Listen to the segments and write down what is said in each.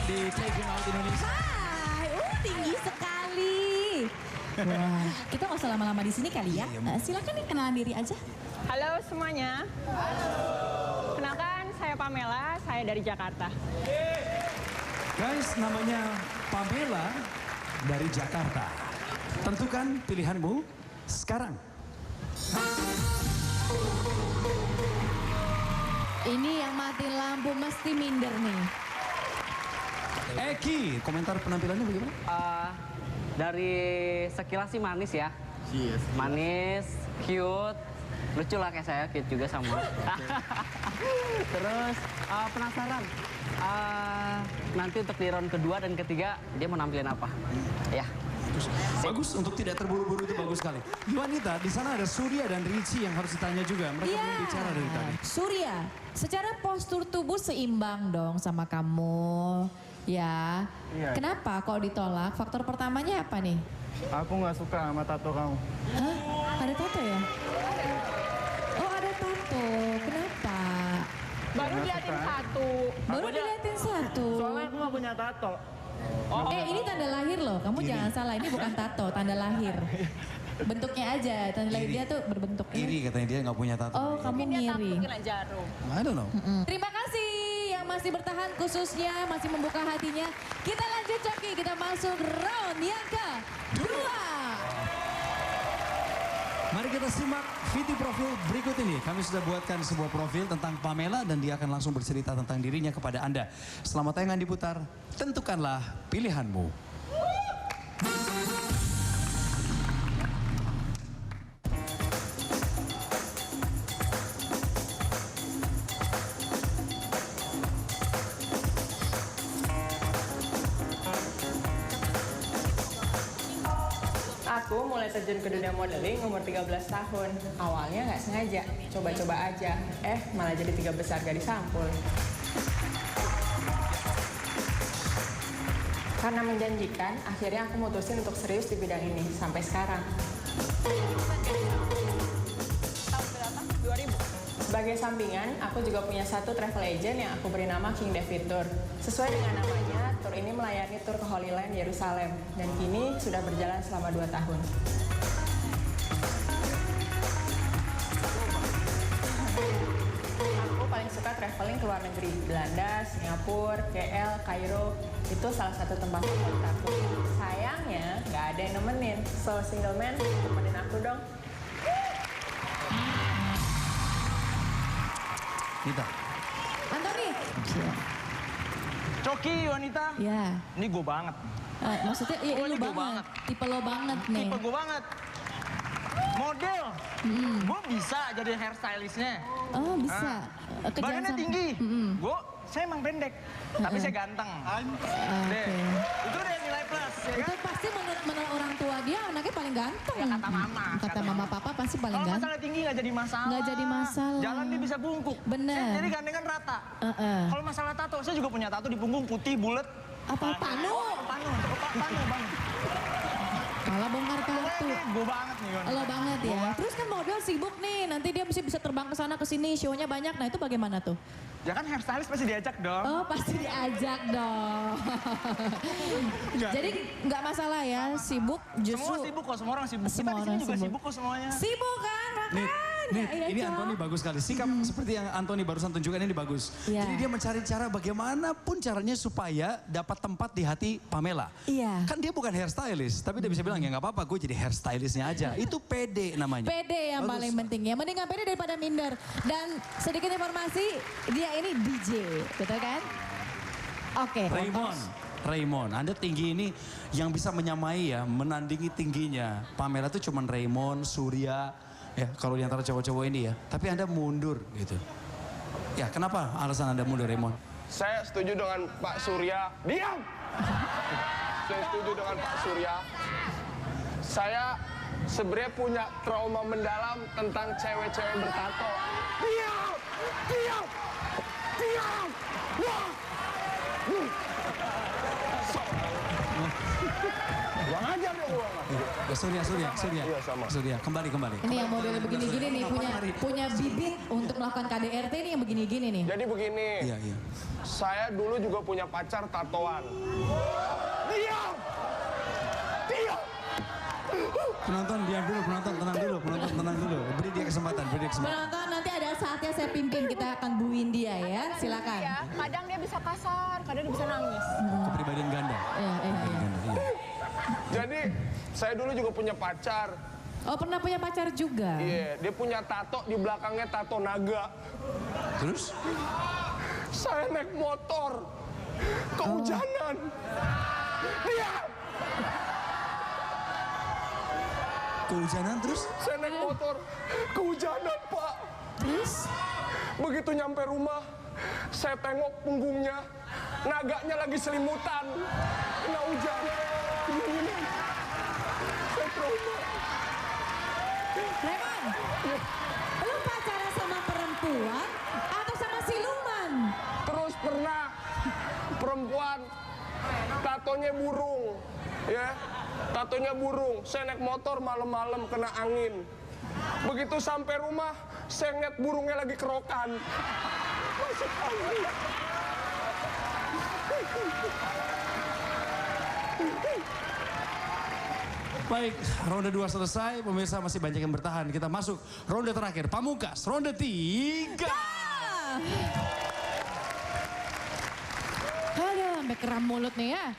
di Taking Out Indonesia. Hai, tinggi sekali. Wah, kita nggak usah lama-lama di sini kali ya. Silakan nih kenalan diri aja. Halo semuanya. Halo. Kenalkan, saya Pamela, saya dari Jakarta. Guys, namanya Pamela dari Jakarta. Tentukan pilihanmu sekarang. Ini yang mati lampu mesti minder nih. Eki, komentar penampilannya bagaimana? Dari sekilas sih manis ya. Yes. Manis, cute, lucu lah kayak saya, cute juga sama. Terus penasaran, nanti untuk di round kedua dan ketiga dia mau nampilin apa? Ya. Bagus, untuk tidak terburu-buru itu bagus sekali. Wanita, di sana ada Surya dan Ricci yang harus ditanya juga. Mereka belum bicara dari tadi. Surya, secara postur tubuh seimbang dong sama kamu. Ya, Iya. kenapa kok ditolak? Faktor pertamanya apa nih? Aku nggak suka sama tato kamu. Hah? Ada tato ya? Oh ada tato, kenapa? Baru Nggak diliatin suka. satu. Baru diliatin satu. Soalnya aku nggak punya tato. Ini tanda lahir loh, kamu jangan salah, ini bukan tato, tanda lahir. Bentuknya aja, tanda lahir dia tuh berbentuk. Iri katanya dia nggak punya tato. Oh kamu Mungkin dia takut ngiri. kena jarum. I don't know. Terima kasih yang masih bertahan khususnya, masih membuka hatinya. Kita lanjut Coki, kita masuk round yang kedua. Mari kita simak video profil berikut ini. Kami sudah buatkan sebuah profil tentang Pamela dan dia akan langsung bercerita tentang dirinya kepada Anda. Selama tayangan diputar, tentukanlah pilihanmu. Aku mulai terjun ke dunia modeling umur 13 tahun. Awalnya nggak sengaja, coba-coba aja. Malah jadi 3 besar gadis sampul. Karena menjanjikan, akhirnya aku mutusin untuk serius di bidang ini sampai sekarang. Tahun berapa? 2000. Sebagai sampingan, aku juga punya satu travel agent yang aku beri nama King David Tour. Sesuai dengan namanya, tour ini melayani tur ke Holy Land Yerusalem dan kini sudah berjalan selama 2 tahun. Aku paling suka traveling ke luar negeri, Belanda, Singapura, KL, Kairo. Itu salah satu tempat favorit aku. Sayangnya, nggak ada yang nemenin. So, single man, temenin aku dong. Nita. Antoni. Coki wanita. Ya, Ini gue banget. maksudnya iya Oh, lu ini gua banget. banget. Tipe lo banget nih. Tipe gue banget. Model. Gue bisa jadi hairstylistnya. Oh bisa. Badannya sama- tinggi. Saya emang pendek. Tapi saya ganteng. Deh. Itu deh nilai plus. Ya Itu kan? pasti menurut orang tua dia anaknya paling ganteng. Ya, kata mama. Kata mama papa pasti paling Kalau ganteng. masalah tinggi nggak jadi masalah. Nggak jadi masalah. Jalan dia bisa bungkuk. Bener. Jadi gandengan rata. Heeh. Kalau masalah tato, saya juga punya tato di punggung putih, bulat. Apa panu? Panu, bang. Malah bongkar kartu. Gue banget nih, Yon. Lo banget ya. Terus kan model sibuk nih, nanti dia bisa terbang ke sana ke sini, show-nya banyak. Nah itu bagaimana tuh? Ya kan hairstylist pasti diajak dong. Oh pasti diajak dong. Jadi nggak masalah ya, sibuk justru. Semua sibuk kok, semua orang sibuk. Semua Kita di orang sini juga sibuk. sibuk kok semuanya. Sibuk kan, Nih, makanya. Iya, ini Cok. Antoni bagus sekali. Sikap seperti yang Antoni barusan tunjukkan ini bagus. Iya. Jadi dia mencari cara bagaimanapun caranya supaya dapat tempat di hati Pamela. Iya. Kan dia bukan hairstylist, tapi dia bisa bilang ya nggak apa-apa, gue jadi hairstylistnya aja. Itu pede namanya. PD yang Bagus. paling penting ya. Mendingan PD daripada minder. Dan sedikit informasi, dia ini DJ, betul kan? Oke. Raymond, Anda tinggi ini yang bisa menyamai ya, menandingi tingginya. Pamela itu cuman Raymond, Surya, ya kalau di antara cowok-cowok ini ya. Tapi Anda mundur gitu. Ya kenapa alasan Anda mundur Raymond? Saya setuju dengan Pak Surya. Diam! Saya setuju dengan Pak Surya. Saya sebenarnya punya trauma mendalam tentang cewek-cewek bertato. Diam! Diam! Diam! Wah! Gua ngajar dong gua. Besok Iya, sama. Surya, kembali. Ini yang model begini-gini nih, punya bibit untuk melakukan KDRT nih yang begini-gini nih. Jadi begini, Iya. saya dulu juga punya pacar tatoan. Diam! Penonton diam dulu, penonton tenang dulu. Beri dia kesempatan. Penonton, nanti ada saatnya saya pimpin, kita akan buin dia ya, silakan. Ya, kadang dia bisa kasar, kadang dia bisa nangis. Kepribadian ganda. Iya. Jadi, saya dulu juga punya pacar. Oh, pernah punya pacar juga? Iya, dia punya tato, di belakangnya tato naga. Terus? Saya naik motor, kehujanan. Diam! Kehujanan terus? Saya naik motor, kehujanan, Pak. Terus? Begitu nyampe rumah, saya tengok punggungnya, naganya lagi selimutan. Kena hujan. Kedinginan. Saya trauma. Raymond, lu pacaran sama perempuan atau sama siluman? Terus pernah perempuan, tatonya burung. Ya, tatonya burung. Saya naik motor malam-malam kena angin. Begitu sampai rumah, saya ngeliat burungnya lagi kerokan. Masuk angin. Baik, ronde 2 selesai. Pemirsa masih banyak yang bertahan. Kita masuk ronde terakhir. Pamungkas, ronde 3. Aduh, sampai keram mulut nih ya.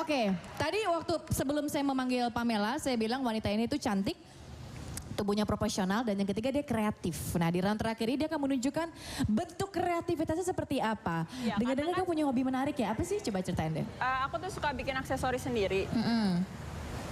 Oke, tadi waktu sebelum saya memanggil Pamela, saya bilang wanita ini tuh cantik, tubuhnya proporsional, dan yang ketiga dia kreatif. Nah, di round terakhir ini dia akan menunjukkan bentuk kreativitasnya seperti apa. Ya, Dengar-dengar karena kamu punya hobi menarik ya, apa sih? Coba ceritain deh. Aku tuh suka bikin aksesoris sendiri.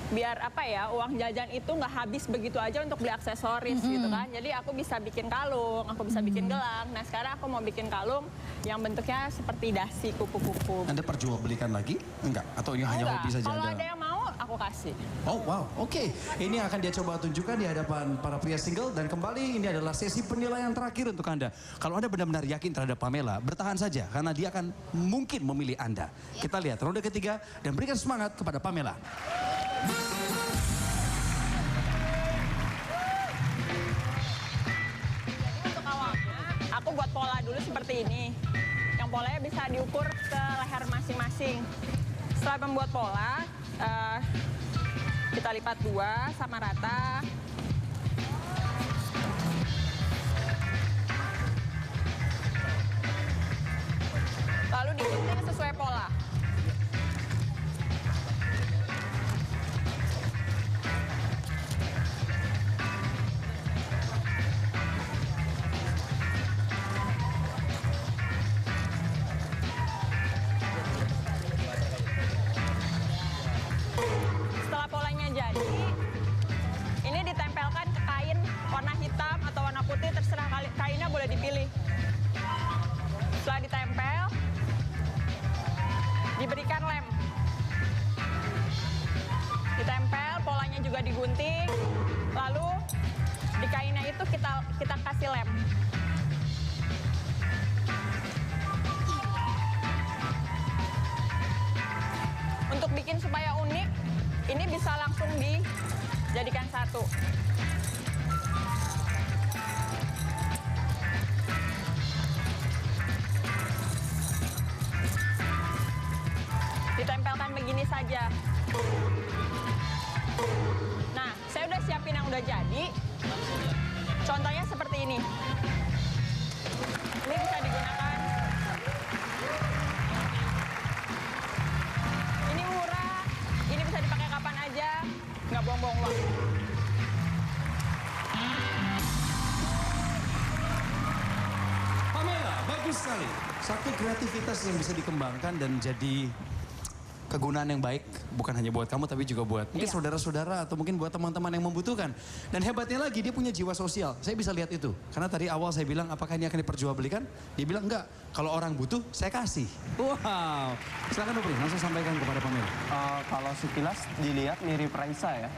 Biar apa ya, uang jajan itu nggak habis begitu aja untuk beli aksesoris gitu kan. Jadi aku bisa bikin kalung, aku bisa bikin gelang. Nah sekarang aku mau bikin kalung yang bentuknya seperti dasi kupu-kupu. Anda perjualbelikan lagi? Enggak? Atau ini hanya Enggak, hobi saja kalau Anda? ada yang mau aku kasih. Oh wow, oke. Ini yang akan dia coba tunjukkan di hadapan para pria single. Dan kembali ini adalah sesi penilaian terakhir untuk Anda. Kalau Anda benar-benar yakin terhadap Pamela, bertahan saja. Karena dia akan mungkin memilih Anda. Kita lihat ronde ketiga dan berikan semangat kepada Pamela. Untuk awalnya aku buat pola dulu seperti ini. Yang polanya bisa diukur ke leher masing-masing. Setelah membuat pola, kita lipat 2 sama rata. Lalu digunting sesuai pola. Setelah polanya jadi, ini ditempelkan ke kain warna hitam atau warna putih, terserah kainnya boleh dipilih. Setelah ditempel, diberikan lem. Ditempel, polanya juga digunting, lalu di kainnya itu kita kasih lem. Untuk bikin supaya unik, ini bisa langsung dijadikan satu. Ditempelkan begini saja. Nah, saya udah siapin yang udah jadi. Contohnya seperti ini. Ini bisa digunakan. Ini murah, ini bisa dipakai kapan aja, nggak buang-buang uang. Pamela, bagus sekali. Satu kreativitas yang bisa dikembangkan dan jadi kegunaan yang baik. Bukan hanya buat kamu tapi juga buat mungkin saudara-saudara atau mungkin buat teman-teman yang membutuhkan. Dan hebatnya lagi dia punya jiwa sosial. Saya bisa lihat itu. Karena tadi awal saya bilang apakah ini akan diperjualbelikan? Dia bilang enggak. Kalau orang butuh saya kasih. Wow. Silakan Nupri, langsung sampaikan kepada Pamela. Kalau sekilas dilihat mirip Raisa ya.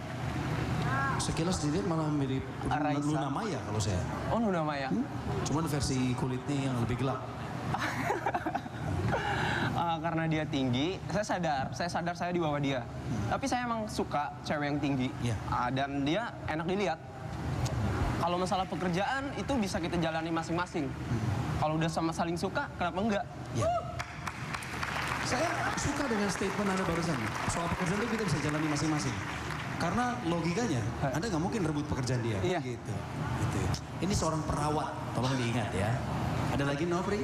Sekilas dilihat malah mirip Raisa. Luna Maya kalau saya. Oh, Luna Maya. Cuman versi kulitnya yang lebih gelap. karena dia tinggi, saya sadar saya di bawah dia. Tapi saya emang suka cewek yang tinggi. Iya. Dan dia enak dilihat. Kalau masalah pekerjaan itu bisa kita jalani masing-masing. Kalau udah sama saling suka, kenapa enggak? Ya. Saya suka dengan statement Anda barusan. Soal pekerjaan itu kita bisa jalani masing-masing. Karena logikanya, Anda nggak mungkin rebut pekerjaan dia. Iya. Gitu. Ini seorang perawat, tolong diingat ya. Ada lagi Nopri?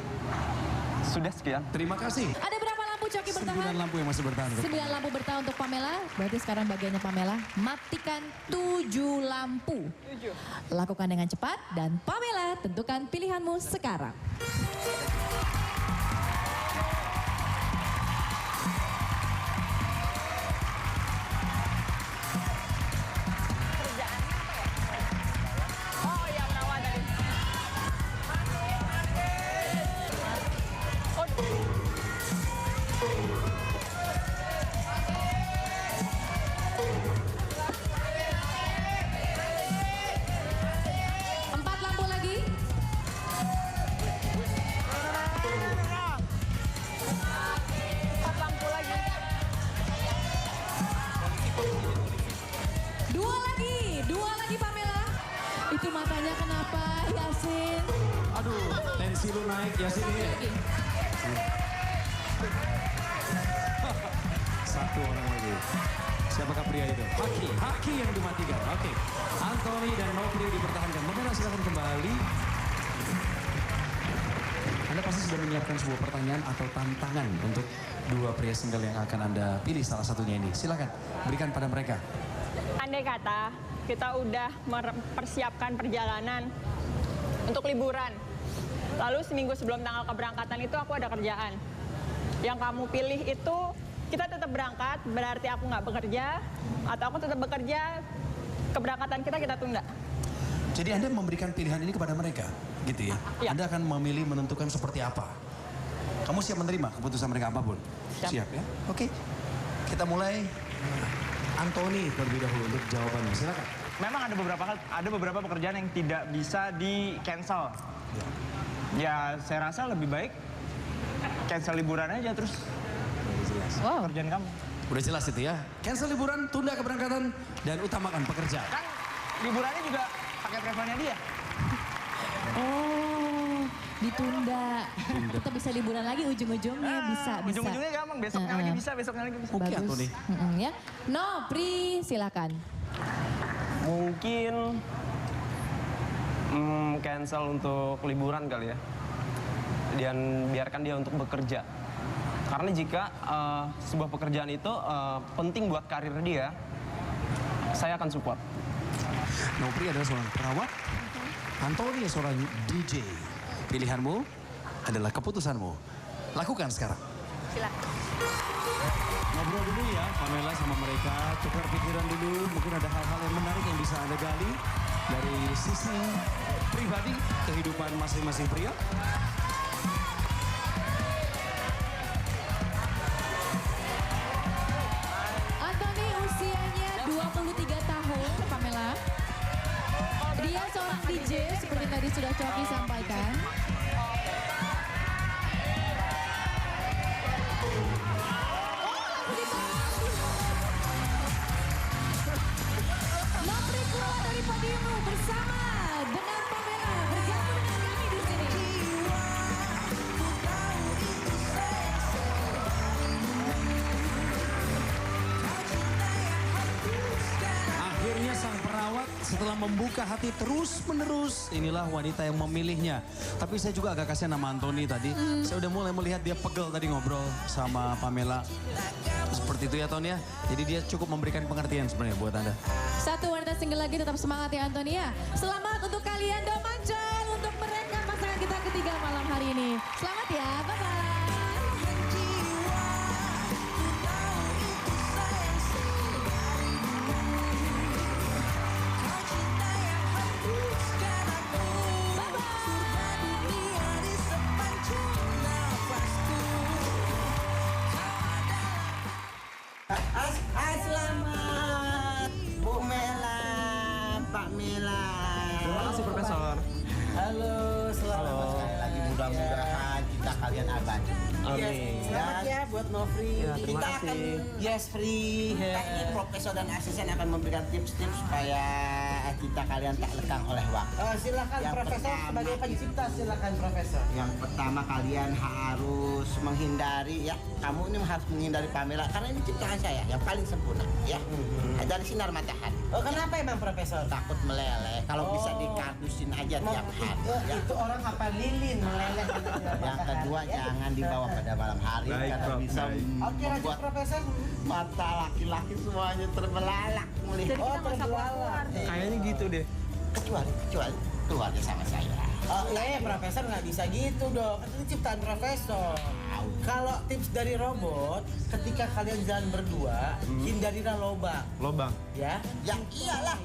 Sudah sekian. Terima kasih. Ada berapa lampu coki 9 bertahan? lampu yang masih bertahan. 9 lampu bertahan untuk Pamela. Berarti sekarang bagiannya Pamela. Matikan 7 lampu. Lakukan dengan cepat dan Pamela tentukan pilihanmu sekarang. Oh iya, perawat tadi. Empat lampu lagi. Empat lampu lagi. Dua lagi Pamela. Itu matanya kenapa, Yasin? Aduh, tensi lu naik ya sini. Lagi. Satu orang lagi. Siapakah pria itu? Haki yang dimatikan. Oke. Anthony dan Nopri dipertahankan. Pamela silakan kembali. Anda pasti sudah menyiapkan sebuah pertanyaan atau tantangan untuk dua pria single yang akan Anda pilih salah satunya ini. Silakan berikan pada mereka. Andai kata kita udah mempersiapkan perjalanan untuk liburan. Lalu seminggu sebelum tanggal keberangkatan itu aku ada kerjaan. Yang kamu pilih itu kita tetap berangkat, berarti aku nggak bekerja. Atau aku tetap bekerja, keberangkatan kita tunda. Jadi Anda memberikan pilihan ini kepada mereka, gitu ya? Iya. Anda akan memilih menentukan seperti apa. Kamu siap menerima keputusan mereka apapun? Siap. Ya? Oke. Kita mulai. Anthony terlebih dahulu untuk jawabannya. Silakan. Memang ada beberapa pekerjaan yang tidak bisa di cancel. Ya saya rasa lebih baik cancel liburan aja terus Wow. kerjaan kamu. Udah jelas itu ya. Cancel liburan, tunda keberangkatan, dan utamakan pekerjaan. Kan liburannya juga pakai travelnya dia. Oh, ditunda. Kita bisa liburan lagi ujung-ujungnya bisa. Ujung-ujungnya gampang, besoknya lagi bisa. Oke, Bagus. Anthony. Ya. Nopri, silakan. Mungkin cancel untuk liburan kali ya. Dan biarkan dia untuk bekerja. Karena jika sebuah pekerjaan itu penting buat karir dia, saya akan support. Nopri adalah seorang perawat. Anthony seorang DJ. Pilihanmu adalah keputusanmu. Lakukan sekarang. Silakan. Ngobrol dulu ya, Pamela sama mereka. Tukar pikiran dulu. Mungkin ada hal-hal yang menarik yang bisa Anda gali dari sisi pribadi kehidupan masing-masing pria. Anthony usianya 23 tahun, Pamela. Dia seorang DJ seperti tadi sudah Coki sampaikan. Nopri keluar dari podiummu bersama dengan Pamela bergabung dengan kami di sini. Akhirnya sang perawat setelah membuka hati terus-menerus, inilah wanita yang memilihnya. Tapi saya juga agak kasihan sama Anthony tadi. Saya udah mulai melihat dia pegel tadi ngobrol sama Pamela. Seperti itu ya, Ton ya. Jadi dia cukup memberikan pengertian sebenarnya buat Anda. Satu wanita single lagi, tetap semangat ya Antonia. Selamat untuk kalian Domancol, untuk mereka pasangan kita ketiga malam hari ini. Selamat ya, bye-bye. Selamat Bu Mela, Pak Mela. Terima kasih Profesor. Halo, selamat sekali lagi mudah-mudahan cita kalian abadi. Amin. Selamat ya buat Nofri. Ya, terima Kita kasih. akan yes free. Ini profesor dan asisten akan memberikan tips-tips supaya cita kalian tak lekang oleh waktu. Silakan Yang Profesor pertama- sebagai pencipta, silakan Profesor. Yang pertama kalian harus menghindari ya, kamu ini harus menghindari Pamela karena ini ciptaan saya yang paling sempurna ya. Dari sinar matahari. Oh, kenapa emang Profesor? Takut meleleh. Kalau bisa dikardusin aja tiap hari. Ya. Itu orang apa lilin meleleh. Yang kedua jangan dibawa pada malam hari Baik, karena Prof. bisa Oke, lanjut membuat Profesor. mata laki-laki semuanya terbelalak melihat. Oh, terbelalak. Kayaknya gitu deh. Kecuali keluarga sama saya. Oh iya, Profesor nggak bisa gitu dong. Kan ini ciptaan Profesor. Kalau tips dari robot, ketika kalian jalan berdua, hindarilah lobang, Lobang. ya. Ya iyalah.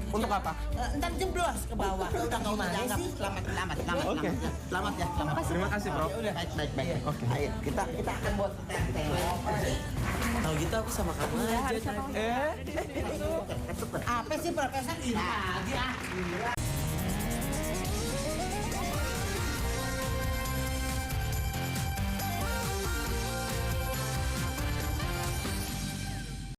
Untuk apa? Ntar jeblos ke bawah. Udah nggak usah Gimana dianggap. sih? Selamat. Oke. Selamat ya. Terima kasih, Prof. Udah baik. Oke. Ayo kita akan buat Kalau gitu aku sama kamu aja. Eh? Apa sih Profesor? Ini aja.